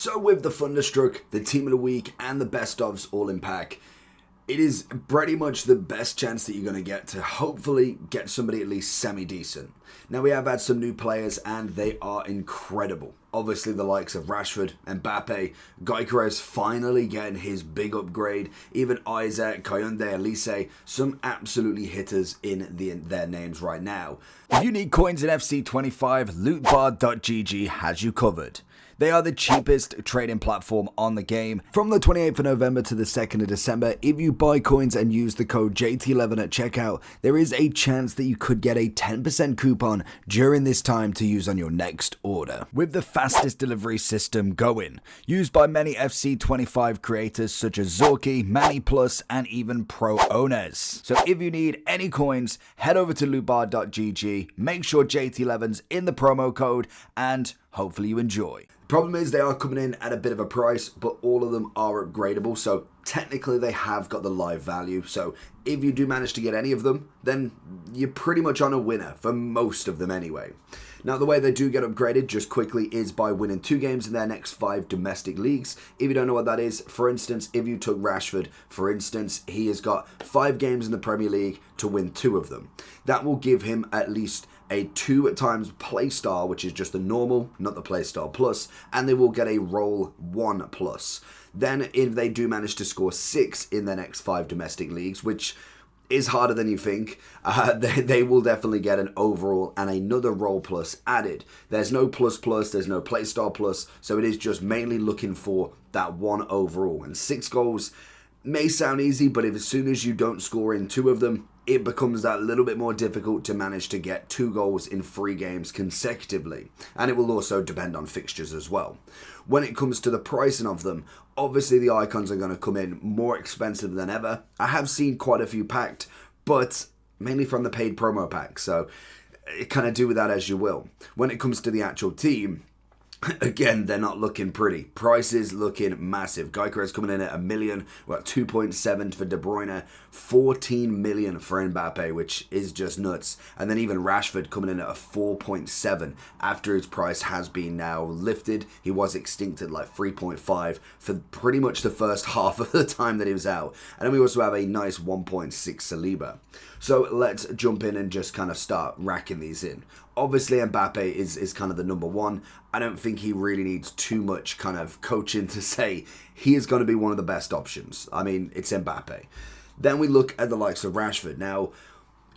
So with the Thunderstruck, the Team of the Week, and the Best ofs all in pack, it is pretty much the best chance that you're going to get to hopefully get somebody at least semi-decent. Now we have had some new players and they are incredible. Obviously the likes of Rashford, Mbappe, Gyökeres finally getting his big upgrade, even Isaac, Koundé, Osimhen, some absolutely hitters in their names right now. If you need coins in FC25, lootbar.gg has you covered. They are the cheapest trading platform on the game. From the 28th of November to the 2nd of December, if you buy coins and use the code JT11 at checkout, there is a chance that you could get a 10% coupon during this time to use on your next order. With the fastest delivery system going, used by many FC25 creators such as Zorki, Manny Plus, and even pro owners. So if you need any coins, head over to lootbar.gg, make sure JT11's in the promo code, and hopefully you enjoy. Problem is they are coming in at a bit of a price, but all of them are upgradable, so technically they have got the live value. So if you do manage to get any of them, then you're pretty much on a winner for most of them anyway. Now the way they do get upgraded, just quickly, is by winning 2 games in their next 5 domestic leagues. If you don't know what that is, for instance, if you took Rashford, for instance, he has got 5 games in the Premier League to win 2 of them. That will give him at least a 2 times play star, which is just the normal, not the play star plus, and they will get a roll 1 plus. Then if they do manage to score 6 in their next 5 domestic leagues, which is harder than you think, they will definitely get an overall and another roll plus added. There's no plus plus, there's no play star plus, so it is just mainly looking for that 1 overall. And 6 goals may sound easy, but if as soon as you don't score in 2 of them, it becomes that little bit more difficult to manage to get 2 goals in 3 games consecutively. And it will also depend on fixtures as well. When it comes to the pricing of them, obviously the icons are going to come in more expensive than ever. I have seen quite a few packed, but mainly from the paid promo pack, so kind of do with that as you will. When it comes to the actual team, again, they're not looking pretty. Prices looking massive. Gyökeres coming in at $1 million. We're at 2.7 for De Bruyne, 14 million for Mbappe, which is just nuts. And then even Rashford coming in at a 4.7 after his price has been now lifted. He was extinct at like 3.5 for pretty much the first half of the time that he was out. And then we also have a nice 1.6 Saliba. So let's jump in and just kind of start racking these in. Obviously, Mbappe is kind of the number one. I don't think he really needs too much kind of coaching to say he is going to be one of the best options. I mean, it's Mbappe. Then we look at the likes of Rashford. Now,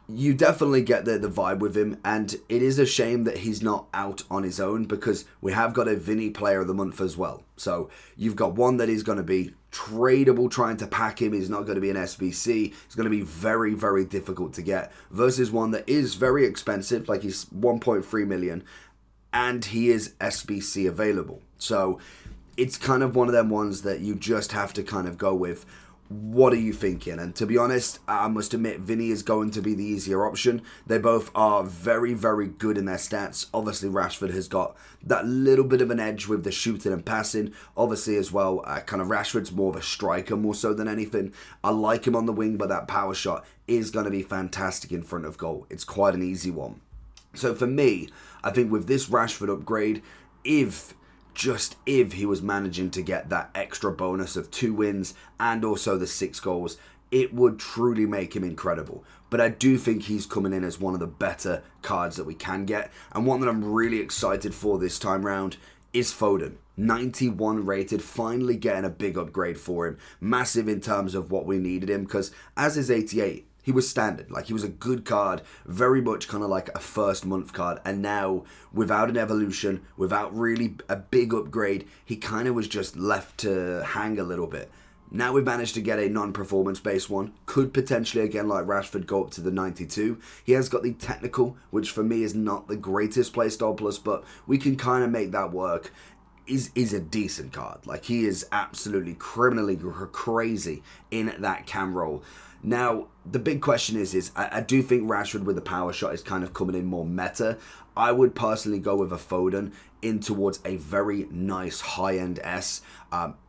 you definitely get the vibe with him, and it is a shame that he's not out on his own because we have got a Vinnie player of the month as well. So you've got one that is going to be tradable, trying to pack him. He's not going to be an SBC. It's going to be very, very difficult to get versus one that is very expensive, like he's 1.3 million, and he is SBC available. So it's kind of one of them ones that you just have to kind of go with. What are you thinking? And to be honest, I must admit, Vinnie is going to be the easier option. They both are very, very good in their stats. Obviously, Rashford has got that little bit of an edge with the shooting and passing. Obviously, as well, kind of Rashford's more of a striker more so than anything. I like him on the wing, but that power shot is going to be fantastic in front of goal. It's quite an easy one. So for me, I think with this Rashford upgrade, if he was managing to get that extra bonus of 2 wins and also the 6 goals, it would truly make him incredible. But I do think he's coming in as one of the better cards that we can get. And one that I'm really excited for this time round is Foden. 91 rated, finally getting a big upgrade for him. Massive in terms of what we needed him, because as is 88, he was standard. Like, he was a good card, very much kind of like a first month card. And now, without an evolution, without really a big upgrade, he kind of was just left to hang a little bit. Now we've managed to get a non-performance based one. Could potentially, again, like Rashford, go up to the 92. He has got the technical, which for me is not the greatest playstyle plus, but we can kind of make that work. Is a decent card. Like, he is absolutely criminally crazy in that cam roll. Now, the big question is I do think Rashford with the power shot is kind of coming in more meta. I would personally go with a Foden in towards a very nice high-end S.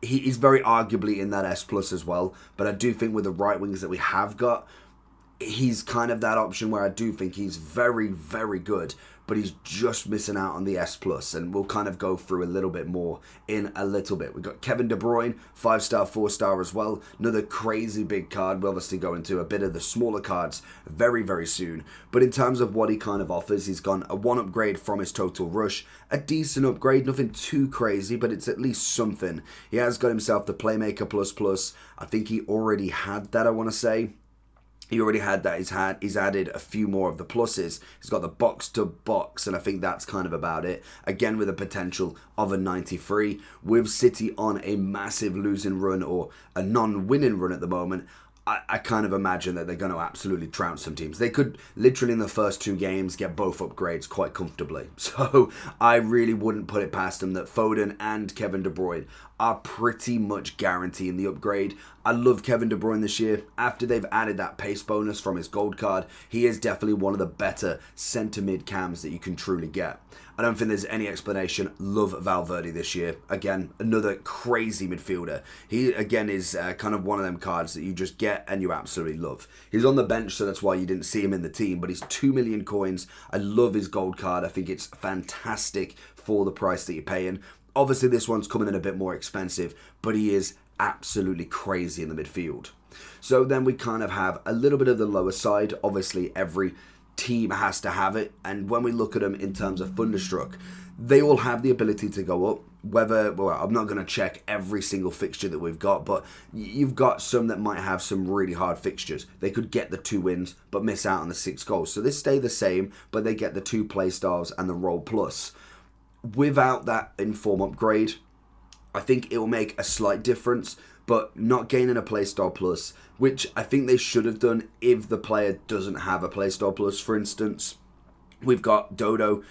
He is very arguably in that S plus as well, but I do think with the right wings that we have got, he's kind of that option where I do think he's very, very good, but he's just missing out on the S+, and we'll kind of go through a little bit more in a little bit. We've got Kevin De Bruyne, 5-star, 4-star as well. Another crazy big card. We'll obviously go into a bit of the smaller cards very, very soon. But in terms of what he kind of offers, he's gone a 1 upgrade from his total rush, a decent upgrade, nothing too crazy, but it's at least something. He has got himself the Playmaker plus. I think he already had that, I want to say. He already had that. He's added a few more of the pluses. He's got the box to box, and I think that's kind of about it. Again, with a potential of a 93. With City on a massive losing run or a non-winning run at the moment, I kind of imagine that they're going to absolutely trounce some teams. They could literally in the first 2 games get both upgrades quite comfortably. So I really wouldn't put it past them that Foden and Kevin De Bruyne are pretty much guaranteeing the upgrade. I love Kevin De Bruyne this year. After they've added that pace bonus from his gold card, he is definitely one of the better centre mid cams that you can truly get. I don't think there's any explanation. Love Valverde this year. Again, another crazy midfielder. He, again, is kind of one of them cards that you just get and you absolutely love. He's on the bench, so that's why you didn't see him in the team, but he's 2 million coins. I love his gold card. I think it's fantastic for the price that you're paying. Obviously, this one's coming in a bit more expensive, but he is absolutely crazy in the midfield. So then we kind of have a little bit of the lower side. Obviously, every team has to have it, and when we look at them in terms of Thunderstruck, they all have the ability to go up. Well, I'm not going to check every single fixture that we've got, but you've got some that might have some really hard fixtures. They could get the 2 wins but miss out on the 6 goals, so they stay the same, but they get the 2 play styles and the roll plus. Without that inform upgrade, I think it will make a slight difference, but not gaining a playstyle plus, which I think they should have done if the player doesn't have a playstyle plus. For instance, we've got Dodo.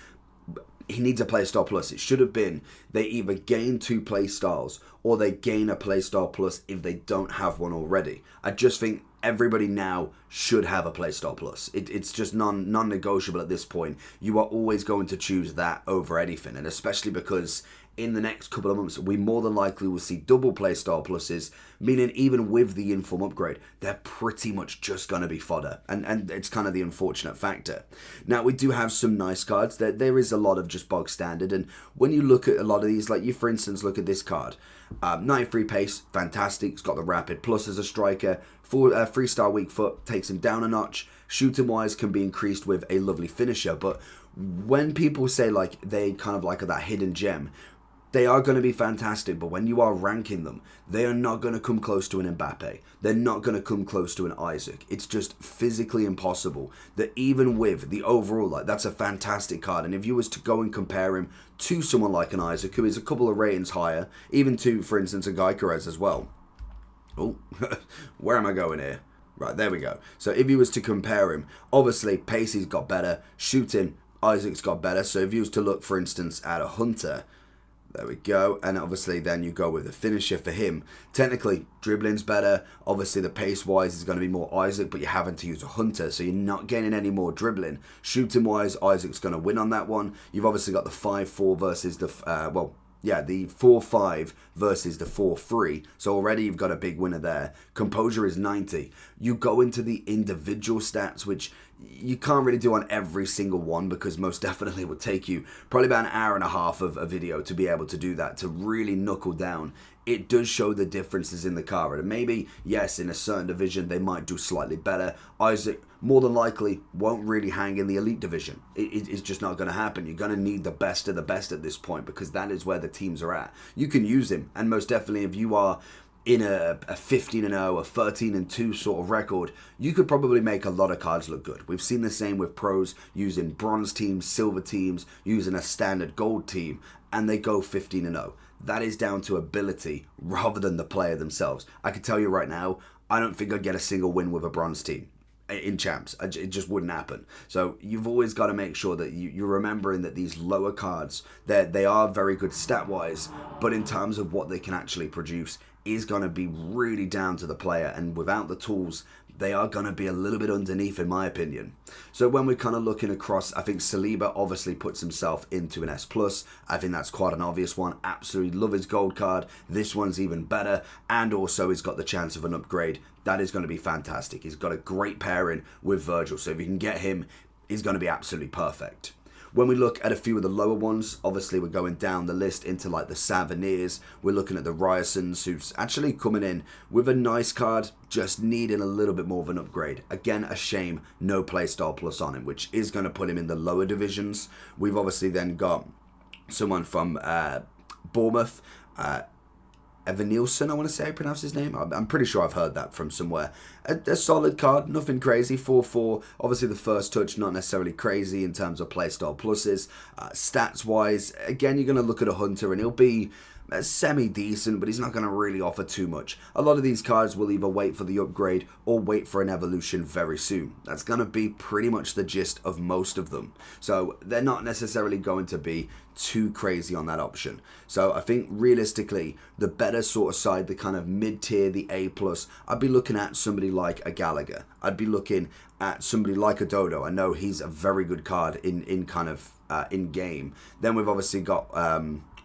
He needs a playstyle plus. It should have been they either gain 2 playstyles or they gain a playstyle plus if they don't have one already. I just think everybody now should have a playstyle plus. It's just non-negotiable at this point. You are always going to choose that over anything, and especially because in the next couple of months, we more than likely will see double playstyle pluses, meaning even with the inform upgrade, they're pretty much just going to be fodder. And it's kind of the unfortunate factor. Now, we do have some nice cards. There is a lot of just bog standard. And when you look at a lot of these, like you, for instance, look at this card. 93 pace, fantastic. It's got the rapid plus as a striker. 3-star weak foot, takes him down a notch. Shooting wise can be increased with a lovely finisher. But when people say like they kind of like that hidden gem, they are going to be fantastic, but when you are ranking them, they are not going to come close to an Mbappe. They're not going to come close to an Isaac. It's just physically impossible that even with the overall, like, that's a fantastic card. And if you was to go and compare him to someone like an Isaac, who is a couple of ratings higher, even to, for instance, a Gyökeres as well. Oh, where am I going here? Right, there we go. So if you was to compare him, obviously, Pacey's got better. Shooting, Isaac's got better. So if you was to look, for instance, at a Hunter, there we go. And obviously then you go with the finisher for him. Technically, dribbling's better. Obviously, the pace-wise is going to be more Isaac, but you're having to use a Hunter, so you're not gaining any more dribbling. Shooting-wise, Isaac's going to win on that one. You've obviously got the 5-4 versus the, the 4-5 versus the 4-3. So already you've got a big winner there. Composure is 90. You go into the individual stats, which you can't really do on every single one because most definitely would take you probably about an hour and a half of a video to be able to do that, to really knuckle down. It does show the differences in the card. And maybe, yes, in a certain division, they might do slightly better. Isaac, more than likely, won't really hang in the elite division. It's just not going to happen. You're going to need the best of the best at this point because that is where the teams are at. You can use him. And most definitely, if you are in a 15-0, a 13-2 sort of record, you could probably make a lot of cards look good. We've seen the same with pros using bronze teams, silver teams, using a standard gold team, and they go 15-0. That is down to ability rather than the player themselves. I can tell you right now, I don't think I'd get a single win with a bronze team in champs. It just wouldn't happen. So you've always got to make sure that you're remembering that these lower cards, they are very good stat-wise, but in terms of what they can actually produce, is going to be really down to the player, and without the tools, they are going to be a little bit underneath, in my opinion. So when we're kind of looking across, I think Saliba obviously puts himself into an S+. I think that's quite an obvious one. Absolutely love his gold card. This one's even better, and also he's got the chance of an upgrade. That is going to be fantastic. He's got a great pairing with Virgil, so if you can get him, he's going to be absolutely perfect. When we look at a few of the lower ones, obviously we're going down the list into like the Savaniers. We're looking at the Ryersons, who's actually coming in with a nice card, just needing a little bit more of an upgrade. Again, a shame, no playstyle plus on him, which is going to put him in the lower divisions. We've obviously then got someone from Bournemouth, Evan Nielsen, I want to say I pronounce his name. I'm pretty sure I've heard that from somewhere. A solid card, nothing crazy. 4-4. Obviously, the first touch, not necessarily crazy in terms of playstyle pluses. Stats-wise, again, you're going to look at a Hunter and he'll be semi-decent, but he's not going to really offer too much. A lot of these cards will either wait for the upgrade or wait for an evolution very soon. That's going to be pretty much the gist of most of them. So they're not necessarily going to be too crazy on that option. So I think realistically, the better sort of side, the kind of mid-tier, the A+, I'd be looking at somebody like a Gallagher. I'd be looking at somebody like a Dodo. I know he's a very good card in kind of in-game. Then we've obviously got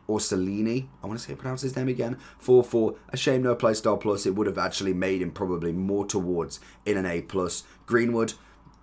Orsolini, I want to say pronounce his name again, 4-4, a shame no playstyle plus. It would have actually made him probably more towards in an A+. Greenwood,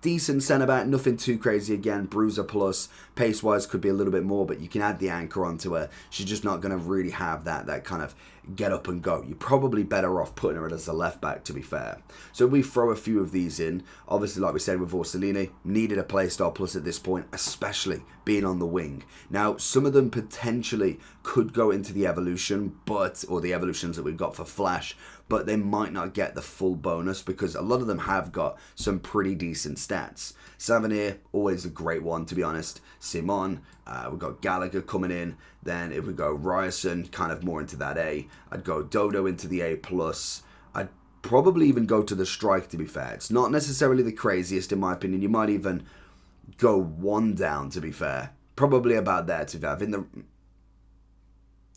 decent centre-back, nothing too crazy again, bruiser plus, pace-wise could be a little bit more, but you can add the anchor onto her. She's just not going to really have that kind of get up and go. You're probably better off putting her as a left-back, to be fair. So we throw a few of these in. Obviously, like we said with Orsolini, needed a playstyle plus at this point, especially being on the wing. Now, some of them potentially could go into the evolution, or the evolutions that we've got for Flash, but they might not get the full bonus because a lot of them have got some pretty decent stats. Savanier, always a great one, to be honest. Simon, we've got Gallagher coming in. Then if we go Ryerson, kind of more into that A. I'd go Dodo into the A+. I'd probably even go to the strike, to be fair. It's not necessarily the craziest, in my opinion. You might even go one down, to be fair. Probably about there, to be fair.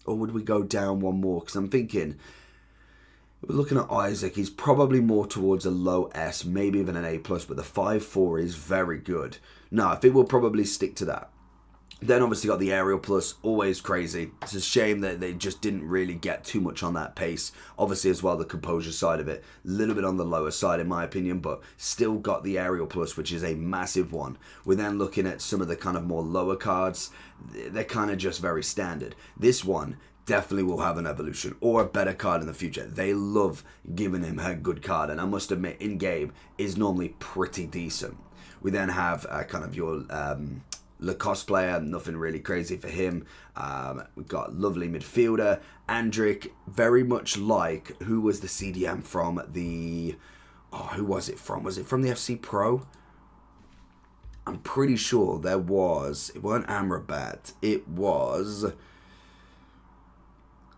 Or would we go down one more? Because I'm thinking, we're looking at Isaac. He's probably more towards a low S, maybe even an A+, but the 5-4 is very good. No, I think we'll probably stick to that. Then obviously got the aerial plus, always crazy. It's a shame that they just didn't really get too much on that pace. Obviously as well, the composure side of it, a little bit on the lower side in my opinion, but still got the aerial plus, which is a massive one. We're then looking at some of the kind of more lower cards. They're kind of just very standard. This one definitely will have an evolution or a better card in the future. They love giving him a good card, and I must admit, in-game is normally pretty decent. We then have kind of your Lacoste player, nothing really crazy for him. We've got lovely midfielder, Andrick, very much like, who was the CDM from the, who was it from? Was it from the FC Pro? I'm pretty sure it weren't Amrabat, it was,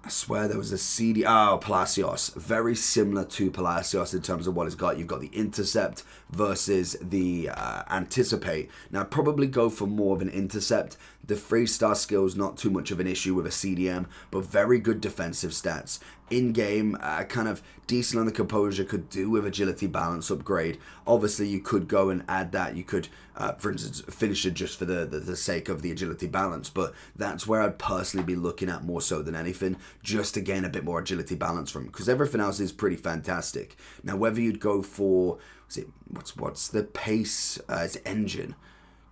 I swear there was a CD. Palacios. Very similar to Palacios in terms of what it's got. You've got the intercept versus the anticipate. Now, I'd probably go for more of an intercept. The 3-star skills, not too much of an issue with a CDM, but very good defensive stats. In-game, kind of decent on the composure, could do with agility balance upgrade. Obviously, you could go and add that. You could, for instance, finish it just for the sake of the agility balance, but that's where I'd personally be looking at more so than anything, just to gain a bit more agility balance from it, because everything else is pretty fantastic. Now, whether you'd go for, what's the pace, it's engine,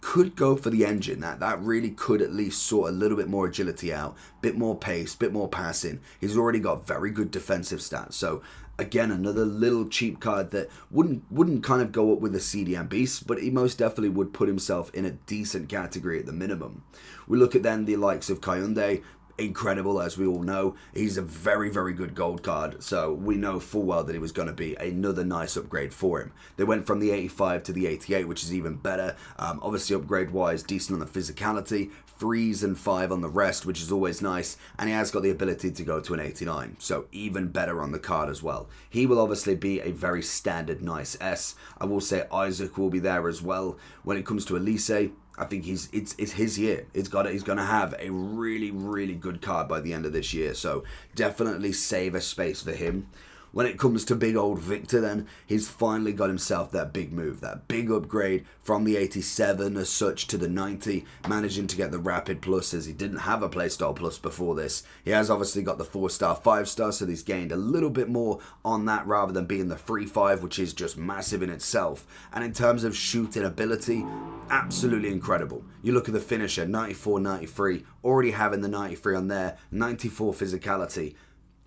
could go for the engine. That really could at least sort a little bit more agility out, bit more pace, bit more passing. He's already got very good defensive stats. So again, another little cheap card that wouldn't kind of go up with the CDM beast, but he most definitely would put himself in a decent category at the minimum. We look at then the likes of Koundé. Incredible, as we all know. He's a very, very good gold card, so we know full well that it was going to be another nice upgrade for him. They went from the 85 to the 88, which is even better. Obviously, upgrade-wise, decent on the physicality, 3s and 5 on the rest, which is always nice, and he has got the ability to go to an 89, so even better on the card as well. He will obviously be a very standard nice S. I will say Isaac will be there as well. When it comes to Elise, I think it's his year. He's going to have a really, really good card by the end of this year. So definitely save a space for him. When it comes to big old Victor, then, he's finally got himself that big move, that big upgrade from the 87 as such to the 90, managing to get the Rapid Plus as he didn't have a Playstyle Plus before this. He has obviously got the 4-star, 5-star, so he's gained a little bit more on that rather than being the 3-5, which is just massive in itself. And in terms of shooting ability, absolutely incredible. You look at the finisher, 94, 93, already having the 93 on there, 94 physicality.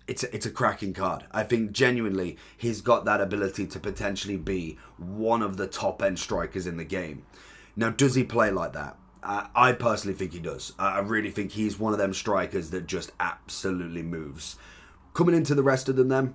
It's a cracking card. I think genuinely he's got that ability to potentially be one of the top end strikers in the game. Now, does he play like that? I personally think he does. I really think he's one of them strikers that just absolutely moves. Coming into the rest of them then,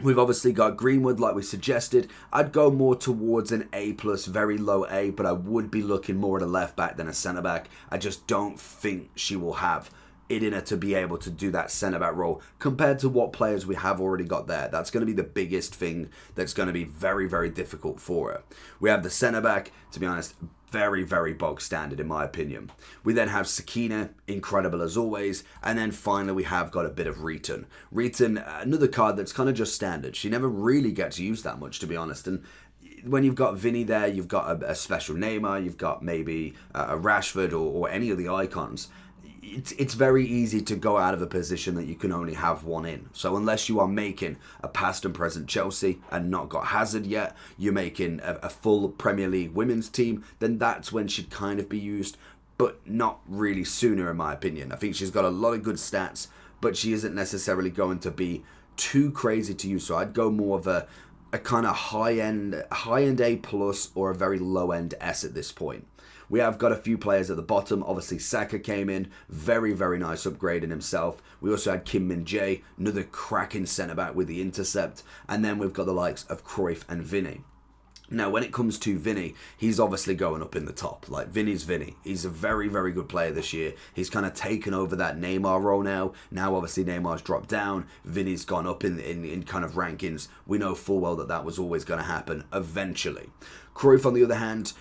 we've obviously got Greenwood, like we suggested. I'd go more towards an A+, very low A, but I would be looking more at a left back than a centre back. I just don't think she will have it in her to be able to do that centre back role compared to what players we have already got there. That's going to be the biggest thing that's going to be very, very difficult for her. We have the centre back, to be honest, very, very bog standard in my opinion. We then have Sakina, incredible as always, and then finally we have got a bit of Return. Return, another card that's kind of just standard. She never really gets used that much, to be honest, and when you've got Vinnie there, you've got a special Neymar, you've got maybe a Rashford or any of the icons. It's very easy to go out of a position that you can only have one in. So unless you are making a past and present Chelsea and not got Hazard yet, you're making a full Premier League women's team, then that's when she'd kind of be used, but not really sooner in my opinion. I think she's got a lot of good stats, but she isn't necessarily going to be too crazy to use. So I'd go more of a kind of high-end A+ or a very low-end S at this point. We have got a few players at the bottom. Obviously, Saka came in. Very, very nice upgrade in himself. We also had Kim Min-jae, another cracking centre-back with the intercept. And then we've got the likes of Cruyff and Vinnie. Now, when it comes to Vinnie, he's obviously going up in the top. Like, Vinnie's Vinnie. He's a very, very good player this year. He's kind of taken over that Neymar role now. Now, obviously, Neymar's dropped down. Vinnie's gone up in kind of rankings. We know full well that was always going to happen eventually. Cruyff, on the other hand,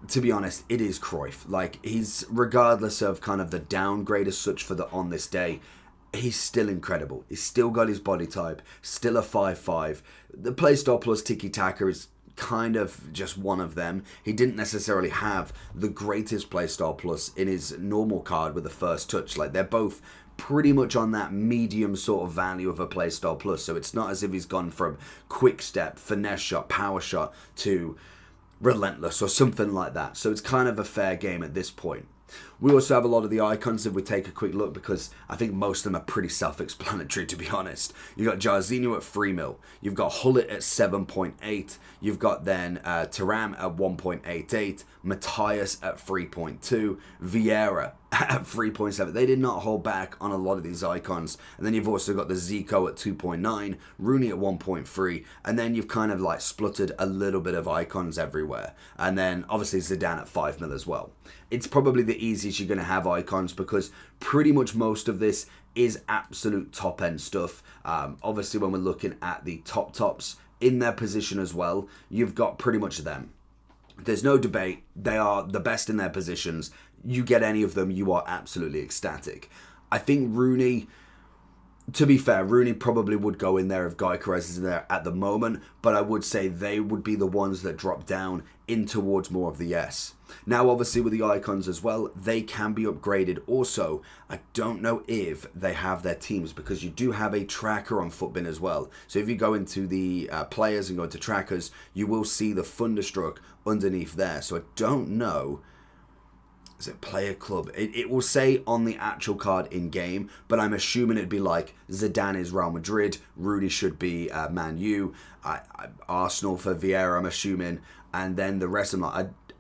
to be honest, it is Cruyff. Like, he's, regardless of kind of the downgrade as such for the on this day, he's still incredible. He's still got his body type, still a 5'5". The Playstyle Plus Tiki-Taka is kind of just one of them. He didn't necessarily have the greatest Playstyle Plus in his normal card with the first touch. Like, they're both pretty much on that medium sort of value of a Playstyle Plus. So it's not as if he's gone from quick step, finesse shot, power shot to relentless or something like that. So it's kind of a fair game at this point. We also have a lot of the icons if we take a quick look, because I think most of them are pretty self-explanatory, to be honest. You've got Jarzinho at 3 mil. You've got Hullet at 7.8. You've got then Thuram at 1.88. Matthias at 3.2. Vieira at 3.7. They did not hold back on a lot of these icons. And then you've also got the Zico at 2.9. Rooney at 1.3. And then you've kind of like spluttered a little bit of icons everywhere. And then obviously Zidane at 5 mil as well. It's probably the easiest you're going to have icons, because pretty much most of this is absolute top end stuff. Obviously, when we're looking at the tops in their position as well, you've got pretty much them. There's no debate. They are the best in their positions. You get any of them, you are absolutely ecstatic. I think Rooney, to be fair, Rooney probably would go in there if Gyökeres is in there at the moment, but I would say they would be the ones that drop down in towards more of the S. Now, obviously, with the icons as well, they can be upgraded also. I don't know if they have their teams, because you do have a tracker on Footbin as well. So if you go into the players and go into trackers, you will see the Thunderstruck underneath there. So I don't know. Is it player club? It will say on the actual card in game, but I'm assuming it'd be like Zidane is Real Madrid, Rudy should be Man U, Arsenal for Vieira, I'm assuming, and then the rest of them,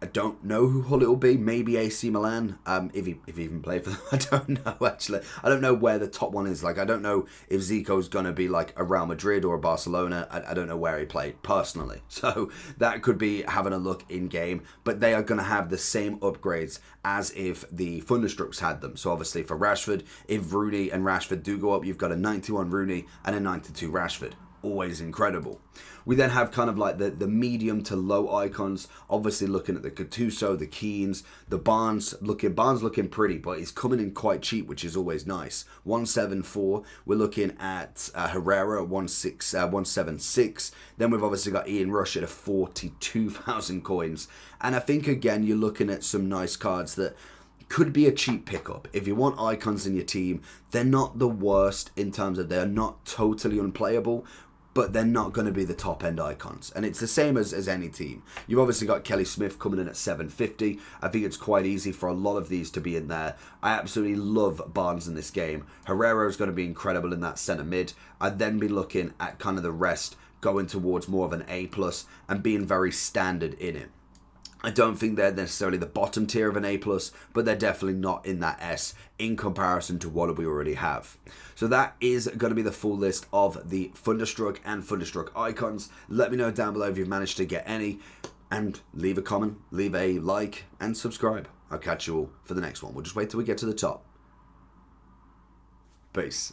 I don't know who Hullet will be. Maybe AC Milan, if he even played for them. I don't know, actually. I don't know where the top one is. Like, I don't know if Zico's going to be like a Real Madrid or a Barcelona. I don't know where he played, personally. So that could be having a look in-game. But they are going to have the same upgrades as if the Thunderstrucks had them. So obviously for Rashford, if Rooney and Rashford do go up, you've got a 91 Rooney and a 92 Rashford. always incredible. We then have kind of like the medium to low icons, obviously looking at the Gattuso, the Keanes, the Barnes looking pretty, but he's coming in quite cheap, which is always nice. 174, we're looking at Herrera, 176. Then we've obviously got Ian Rush at a 42,000 coins. And I think, again, you're looking at some nice cards that could be a cheap pickup. If you want icons in your team, they're not the worst in terms of they're not totally unplayable, but they're not going to be the top end icons. And it's the same as any team. You've obviously got Kelly Smith coming in at 750. I think it's quite easy for a lot of these to be in there. I absolutely love Barnes in this game. Herrera is going to be incredible in that centre mid. I'd then be looking at kind of the rest going towards more of an A+ and being very standard in it. I don't think they're necessarily the bottom tier of an A+, but they're definitely not in that S in comparison to what we already have. So that is going to be the full list of the Thunderstruck and Thunderstruck icons. Let me know down below if you've managed to get any, and leave a comment, leave a like, and subscribe. I'll catch you all for the next one. We'll just wait till we get to the top. Peace.